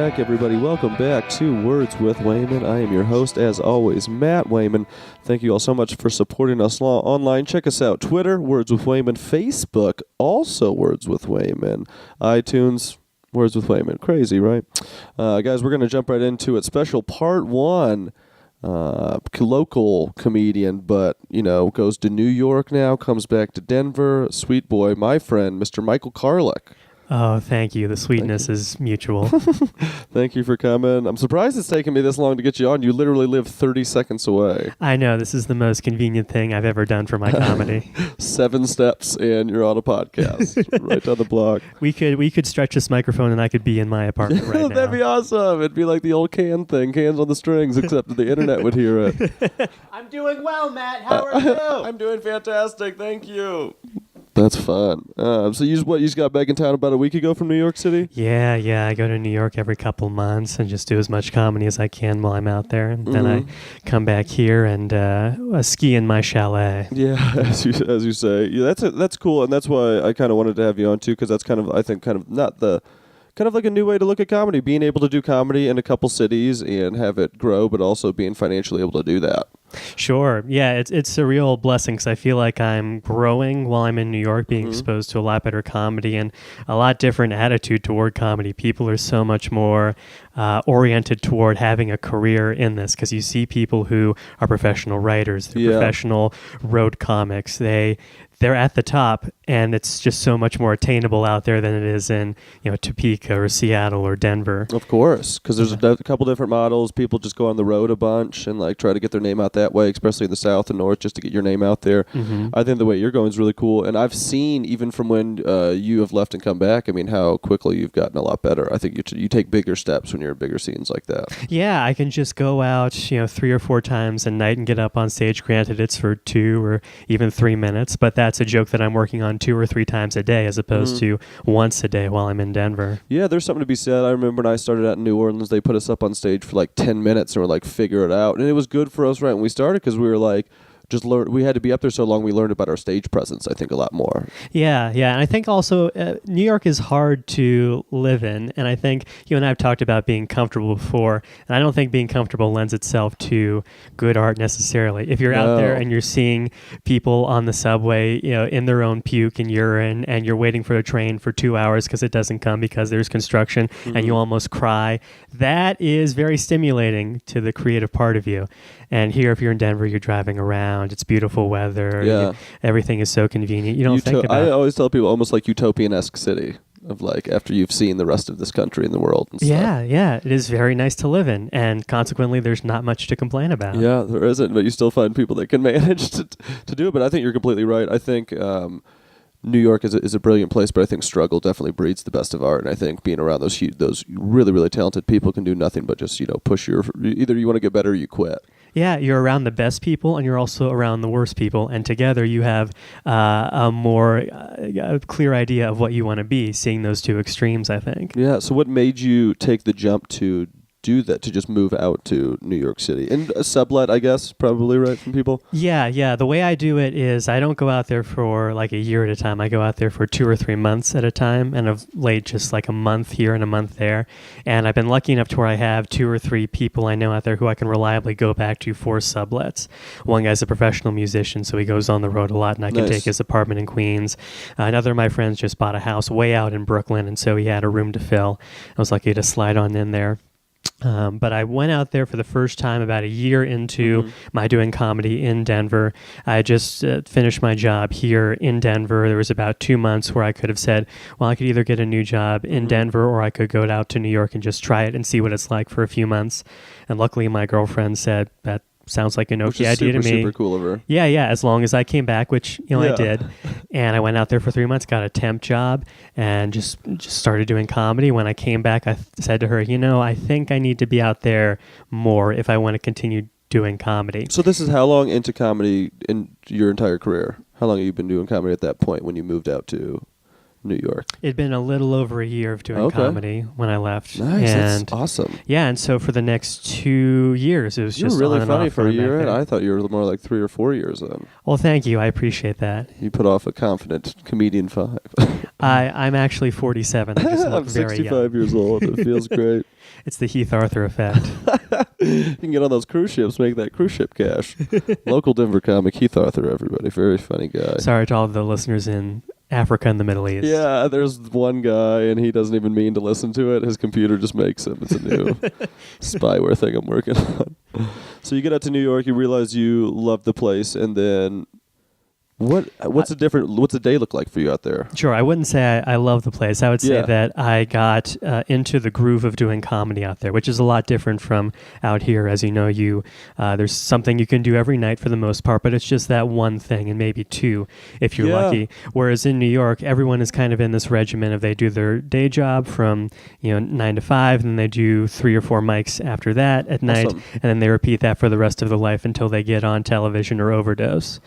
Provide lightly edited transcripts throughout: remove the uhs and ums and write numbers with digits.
back, everybody. Welcome back to Words with Wayman. I am your host, as always, Matt Wayman. Thank you all so much for supporting us online. Check us out. Twitter, Words with Wayman. Facebook, also Words with Wayman. iTunes, Words with Wayman. Crazy, right? Guys, we're going to jump right into it. Special Part 1. Local comedian, but, goes to New York now, comes back to Denver. Sweet boy, my friend, Mr. Michael Karlik. Oh, thank you. The sweetness is mutual. Thank you for coming. I'm surprised it's taken me this long to get you on. You literally live 30 seconds away. I know. This is the most convenient thing I've ever done for my comedy. 7 steps and you're on a podcast right down the block. We could stretch this microphone and I could be in my apartment right now. That'd be awesome. It'd be like the old can thing, cans on the strings, except the internet would hear it. I'm doing well, Matt. How are you? I'm doing fantastic. Thank you. That's fun. So you just got back in town about a week ago from New York City? Yeah. I go to New York every couple months and just do as much comedy as I can while I'm out there. And then I come back here and ski in my chalet. Yeah, as you say. Yeah, that's cool, and that's why I kind of wanted to have you on too, because that's kind of like a new way to look at comedy, being able to do comedy in a couple cities and have it grow, but also being financially able to do that. Sure. Yeah, it's a real blessing because I feel like I'm growing while I'm in New York, being exposed to a lot better comedy and a lot different attitude toward comedy. People are so much more oriented toward having a career in this because you see people who are professional writers, they're professional road comics. They're at the top, and it's just so much more attainable out there than it is in Topeka or Seattle or Denver. Of course, because there's a couple different models. People just go on the road a bunch and try to get their name out that way, especially in the South and North, just to get your name out there. I think the way you're going is really cool, and I've seen even from when you have left and come back. I mean, how quickly you've gotten a lot better. I think you take bigger steps when you're in bigger scenes like that. Yeah, I can just go out 3 or 4 times a night and get up on stage. Granted, it's for 2 or even 3 minutes, but that's a joke that I'm working on 2 or 3 times a day as opposed to once a day while I'm in Denver. Yeah, there's something to be said. I remember when I started out in New Orleans, they put us up on stage for 10 minutes and we're figure it out. And it was good for us right when we started because we were we had to be up there so long we learned about our stage presence, I think, a lot more. Yeah. And I think also New York is hard to live in. And I think you and I have talked about being comfortable before. And I don't think being comfortable lends itself to good art necessarily. If you're out there and you're seeing people on the subway, in their own puke and urine, and you're waiting for a train for 2 hours because it doesn't come because there's construction and you almost cry, that is very stimulating to the creative part of you. And here, if you're in Denver, you're driving around. It's beautiful weather. Yeah. Everything is so convenient. You don't think about it. I always tell people almost like utopian-esque city of after you've seen the rest of this country and the world and stuff. Yeah. It is very nice to live in. And consequently, there's not much to complain about. Yeah, there isn't. But you still find people that can manage to do it. But I think you're completely right. I think New York is a brilliant place, but I think struggle definitely breeds the best of art. And I think being around those really, really talented people can do nothing but just, push either you want to get better or you quit. Yeah, you're around the best people and you're also around the worst people. And together you have a more clear idea of what you want to be, seeing those two extremes, I think. Yeah, so what made you take the jump to do that, to just move out to New York City? And a sublet, I guess, probably, right, from people? Yeah. The way I do it is I don't go out there for a year at a time. I go out there for 2 or 3 months at a time, and of late just a month here and a month there. And I've been lucky enough to where I have 2 or 3 people I know out there who I can reliably go back to for sublets. One guy's a professional musician, so he goes on the road a lot, and I can take his apartment in Queens. Another of my friends just bought a house way out in Brooklyn, and so he had a room to fill. I was lucky to slide on in there. But I went out there for the first time about a year into my doing comedy in Denver. I just finished my job here in Denver. There was about 2 months where I could have said, well, I could either get a new job in Denver or I could go out to New York and just try it and see what it's like for a few months. And luckily my girlfriend said, that sounds like an okay idea to me. Super cool of her. Yeah, as long as I came back, which I did. And I went out there for 3 months, got a temp job, and just started doing comedy. When I came back, I said to her, I think I need to be out there more if I want to continue doing comedy. So this is how long into comedy in your entire career? How long have you been doing comedy at that point when you moved out to New York? It'd been a little over a year of doing comedy when I left. Nice, that's awesome. Yeah, and so for the next 2 years, it was just really on and funny off for a year, and I thought you were more like 3 or 4 years then. Well, thank you. I appreciate that. You put off a confident comedian 5. I'm actually 47. I just look I'm very 65 young. years old. It feels great. It's the Heath Arthur effect. You can get on those cruise ships, make that cruise ship cash. Local Denver comic, Heath Arthur, everybody. Very funny guy. Sorry to all the listeners in Africa and the Middle East. Yeah, there's one guy, and he doesn't even mean to listen to it. His computer just makes him. It's a new spyware thing I'm working on. So you get out to New York, you realize you love the place, and then what's the day look like for you out there? Sure, I wouldn't say I love the place. I would say Yeah. that I got into the groove of doing comedy out there, which is a lot different from out here. As you know, there's something you can do every night for the most part, but it's just that one thing and maybe two if you're Yeah. lucky. Whereas in New York, everyone is kind of in this regimen of they do their day job from 9 to 5, and then they do 3 or 4 mics after that at night, Awesome. and then they repeat that for the rest of their life until they get on television or overdose.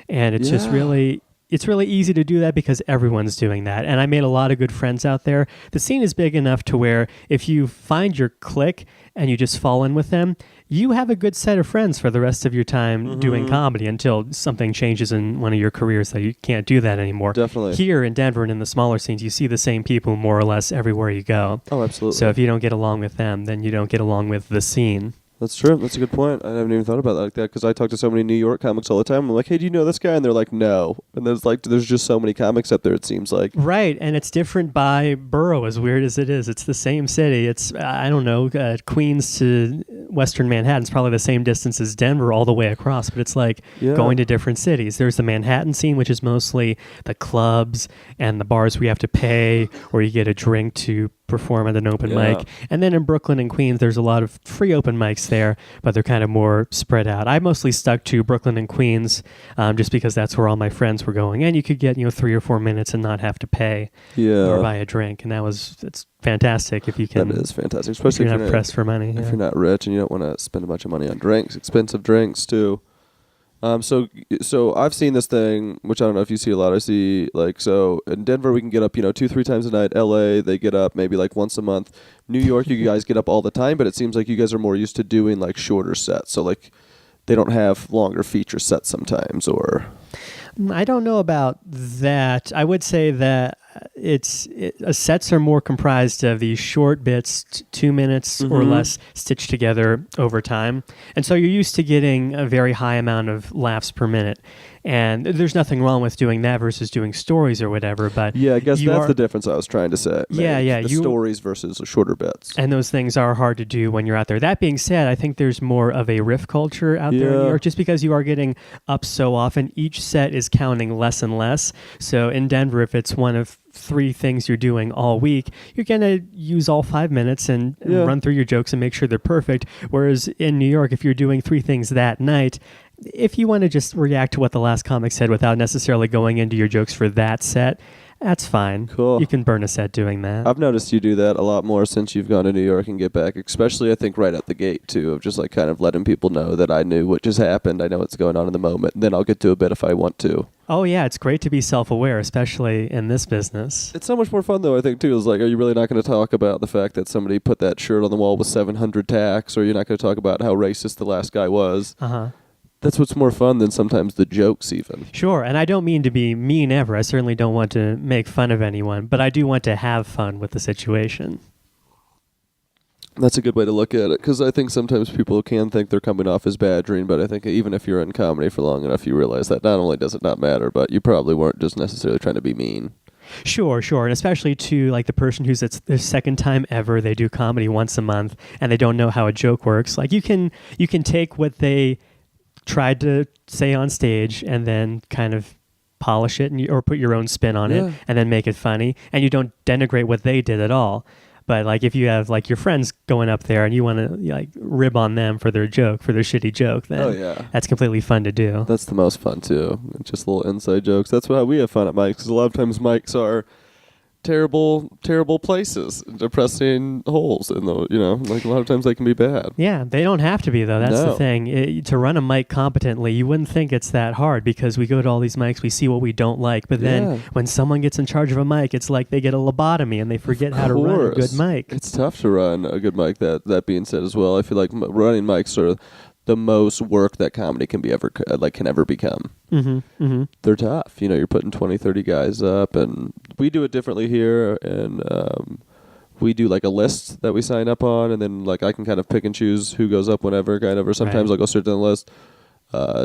And it's just Yeah. it's really easy to do that because everyone's doing that. And I made a lot of good friends out there. The scene is big enough to where if you find your clique and you just fall in with them, you have a good set of friends for the rest of your time doing comedy until something changes in one of your careers that you can't do that anymore. Definitely. Here in Denver and in the smaller scenes, you see the same people more or less everywhere you go. Oh, absolutely. So if you don't get along with them, then you don't get along with the scene. That's true. That's a good point. I haven't even thought about it like that because I talk to so many New York comics all the time. I'm like, hey, do you know this guy? And they're like, no. And there's just so many comics up there, it seems like. Right, and it's different by borough, as weird as it is. It's the same city. It's, I don't know, Queens to Western Manhattan's probably the same distance as Denver all the way across, but it's like going to different cities. There's the Manhattan scene, which is mostly the clubs and the bars where you have to pay or you get a drink to perform at an open mic. And then in Brooklyn and Queens, there's a lot of free open mics there, but they're kind of more spread out. I mostly stuck to Brooklyn and Queens just because that's where all my friends were going. And you could get 3 or 4 minutes and not have to pay or buy a drink. And it's fantastic if you can. That is fantastic, especially if you're not pressed for money. If you're not rich and you don't want to spend a bunch of money on drinks, expensive drinks too. So I've seen this thing, which I don't know if you see a lot. I see so in Denver we can get up 2-3 times a night. LA they get up maybe like once a month. New York you guys get up all the time, but it seems like you guys are more used to doing like shorter sets. So like they don't have longer feature sets sometimes, or I don't know about that. I would say that sets are more comprised of these short bits, 2 minutes or less, stitched together over time. And so you're used to getting a very high amount of laughs per minute. And there's nothing wrong with doing that versus doing stories or whatever. But yeah, I guess that's the difference I was trying to say. Yeah. The stories versus the shorter bits. And those things are hard to do when you're out there. That being said, I think there's more of a riff culture out there in New York, just because you are getting up so often. Each set is counting less and less. So in Denver, if it's one of 3 things you're doing all week, you're going to use all 5 minutes and run through your jokes and make sure they're perfect. Whereas in New York, if you're doing 3 things that night, if you want to just react to what the last comic said without necessarily going into your jokes for that set, that's fine. Cool. You can burn a set doing that. I've noticed you do that a lot more since you've gone to New York and get back, especially I think right at the gate too, of just like kind of letting people know that I knew what just happened. I know what's going on in the moment. And then I'll get to a bit if I want to. Oh yeah, it's great to be self-aware, especially in this business. It's so much more fun though, I think too. Is like, are you really not going to talk about the fact that somebody put that shirt on the wall with 700 tacks, or you're not going to talk about how racist the last guy was? That's what's more fun than sometimes the jokes even. Sure, and I don't mean to be mean ever. I certainly don't want to make fun of anyone, but I do want to have fun with the situation. That's a good way to look at it, because I think sometimes people can think they're coming off as badgering, but I think even if you're in comedy for long enough, you realize that not only does it not matter, but you probably weren't just necessarily trying to be mean. Sure. And especially to like the person who's it's their second time ever, they do comedy once a month, and they don't know how a joke works. Like you can take what they tried to say on stage and then kind of polish it or put your own spin on it and then make it funny, and you don't denigrate what they did at all. But like if you have like your friends going up there and you want to like rib on them for their shitty joke, then that's completely fun to do. That's the most fun too. Just little inside jokes. That's how we have fun at mics, because a lot of times mics are terrible places, depressing holes in the, like a lot of times they can be bad. Yeah, they don't have to be though. That's the thing. To run a mic competently, you wouldn't think it's that hard, because we go to all these mics, we see what we don't like, but then when someone gets in charge of a mic, it's like they get a lobotomy and they forget how to run a good mic. It's tough to run a good mic. That being said as well, I feel like running mics are the most work that comedy can ever become. They're tough. You're putting 20, 30 guys up, and we do it differently here. And we do like a list that we sign up on, and then like I can kind of pick and choose who goes up whenever, kind of. Or sometimes Right. I'll go straight down the list.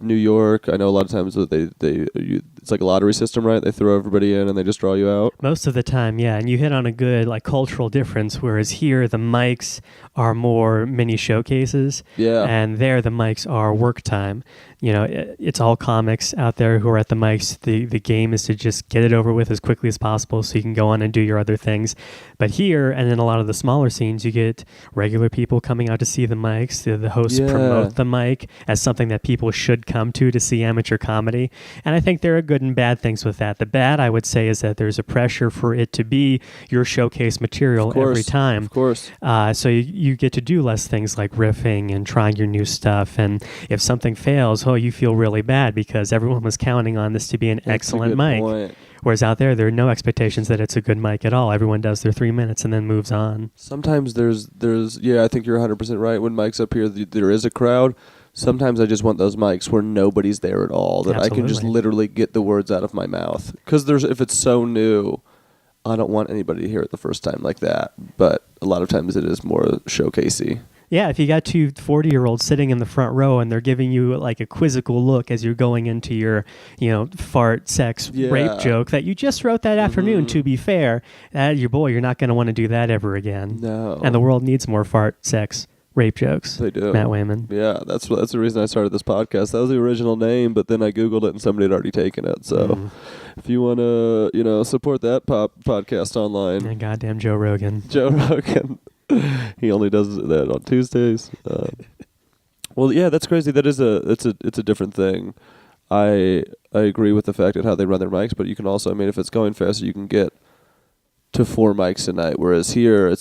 New York, I know a lot of times that it's like a lottery system, right? They throw everybody in and they just draw you out. Most of the time, yeah. And you hit on a good like cultural difference, whereas here the mics are more mini showcases. Yeah. And there the mics are work time. You know, it's all comics out there who are at the mics. The game is to just get it over with as quickly as possible so you can go on and do your other things. But here, and in a lot of the smaller scenes, you get regular people coming out to see the mics. The hosts Yeah. promote the mic as something that people should come to see amateur comedy. And I think there are good and bad things with that. The bad, I would say, is that there's a pressure for it to be your showcase material every time. Of course. So you get to do less things like riffing and trying your new stuff. And if something fails, you feel really bad because everyone was counting on this to be an That's a excellent good mic. point. Whereas out there are no expectations that it's a good mic at all. Everyone does their 3 minutes and then moves on. Sometimes there's I think you're 100% right. When Mike's up here, there is a crowd. Sometimes I just want those mics where nobody's there at all, that I can just Absolutely. literally get the words out of my mouth. Because if it's so new, I don't want anybody to hear it the first time like that. But a lot of times it is more showcasey. Yeah, if you got two 40-year-olds sitting in the front row and they're giving you like a quizzical look as you're going into your, fart, sex, rape joke that you just wrote that afternoon, to be fair, you're not going to want to do that ever again. No. And the world needs more fart, sex, rape jokes. They do. Matt Wayman. Yeah, that's the reason I started this podcast. That was the original name, but then I Googled it and somebody had already taken it. So if you want to, support that podcast online. And goddamn Joe Rogan. Joe Rogan. He only does that on Tuesdays. Well, yeah, that's crazy. It's a different thing. I agree with the fact that how they run their mics, but you can also, if it's going faster, you can get to 4 mics a night. Whereas here,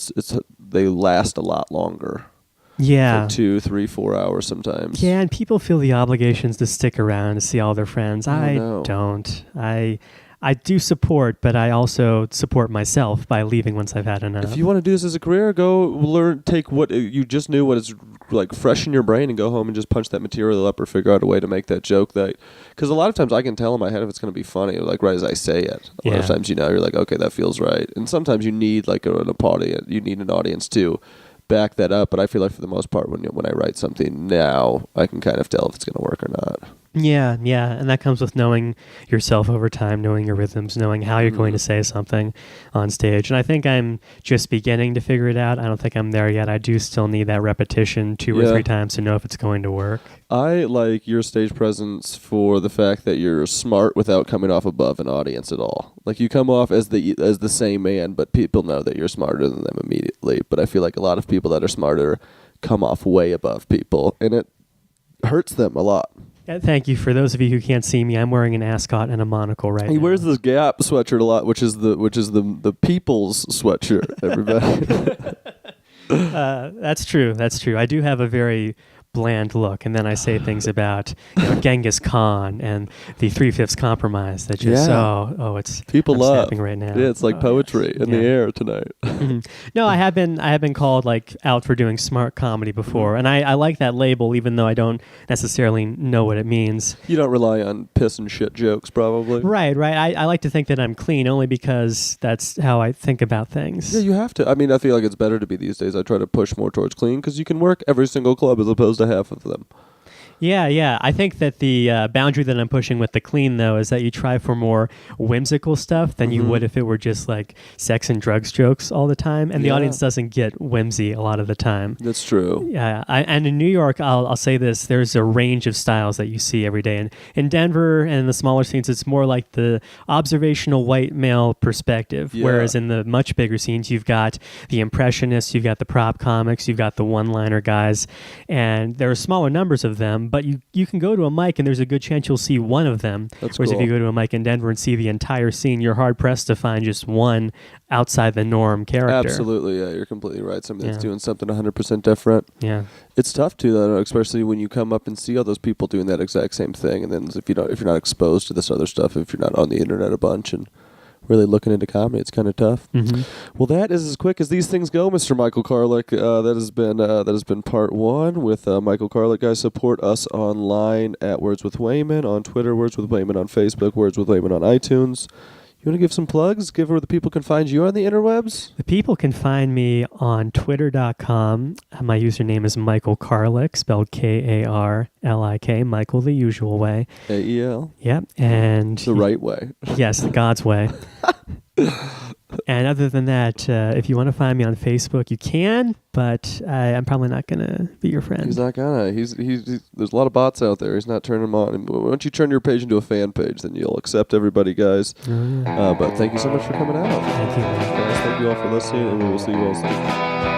they last a lot longer. Yeah. Like 2, 3, 4 hours sometimes. Yeah, and people feel the obligations to stick around to see all their friends. I know. don't. I do support, but I also support myself by leaving once I've had enough. If you want to do this as a career, go learn, take what you just knew, what is like fresh in your brain, and go home and just punch that material up or figure out a way to make that joke. Because a lot of times I can tell in my head if it's going to be funny, like right as I say it. A lot of times, you're like, okay, that feels right. And sometimes you need like an audience to back that up. But I feel like for the most part, when I write something now, I can kind of tell if it's going to work or not. Yeah, and that comes with knowing yourself over time, knowing your rhythms, knowing how you're going to say something on stage. And I think I'm just beginning to figure it out. I don't think I'm there yet. I do still need that repetition 2 or 3 times to know if it's going to work. I like your stage presence for the fact that you're smart without coming off above an audience at all. Like you come off as the same man, but people know that you're smarter than them immediately. But I feel like a lot of people that are smarter come off way above people, and it hurts them a lot. Thank you. For those of you who can't see me, I'm wearing an ascot and a monocle right now. He wears this Gap sweatshirt a lot, which is the people's sweatshirt. Everybody. That's true. I do have a very bland look, and then I say things about Genghis Khan and the 3/5 compromise that just it's people I'm love snapping right now. Yeah, it's like poetry in the air tonight. No, I have been called like out for doing smart comedy before, and I like that label, even though I don't necessarily know what it means. You don't rely on piss and shit jokes, probably. Right. I like to think that I'm clean only because that's how I think about things. Yeah, you have to. I feel like it's better to be these days. I try to push more towards clean because you can work every single club as opposed to half of them. Yeah. I think that the boundary that I'm pushing with the clean, though, is that you try for more whimsical stuff than you would if it were just like sex and drugs jokes all the time. And the audience doesn't get whimsy a lot of the time. That's true. Yeah. And in New York, I'll say this, there's a range of styles that you see every day. And in Denver and in the smaller scenes, it's more like the observational white male perspective. Yeah. Whereas in the much bigger scenes, you've got the impressionists, you've got the prop comics, you've got the one-liner guys. And there are smaller numbers of them, but you can go to a mic and there's a good chance you'll see one of them. That's Whereas cool. if you go to a mic in Denver and see the entire scene, you're hard-pressed to find just one outside the norm character. Absolutely, yeah, you're completely right. Somebody that's Yeah. doing something 100% different. Yeah. It's tough too, though, especially when you come up and see all those people doing that exact same thing, and then if you're not exposed to this other stuff, if you're not on the internet a bunch and really looking into comedy, it's kind of tough. Mm-hmm. Well, that is as quick as these things go, Mr. Michael Karlik. That has been part 1 with Michael Karlik. Guys, support us online at Words with Wayman on Twitter, Words with Wayman on Facebook, Words with Wayman on iTunes. You want to give some plugs? Give where the people can find you on the interwebs? The people can find me on twitter.com. My username is Michael Karlik, spelled Karlik, Michael the usual way. AEL? Yep. And The right way. yes, the God's way. And other than that, if you want to find me on Facebook, you can, but I'm probably not going to be your friend. He's not gonna. He's there's a lot of bots out there. He's not turning them on. And once you turn your page into a fan page, then you'll accept everybody, guys. But thank you so much for coming out. Thank you. Guys, thank you all for listening, and we will see you all soon.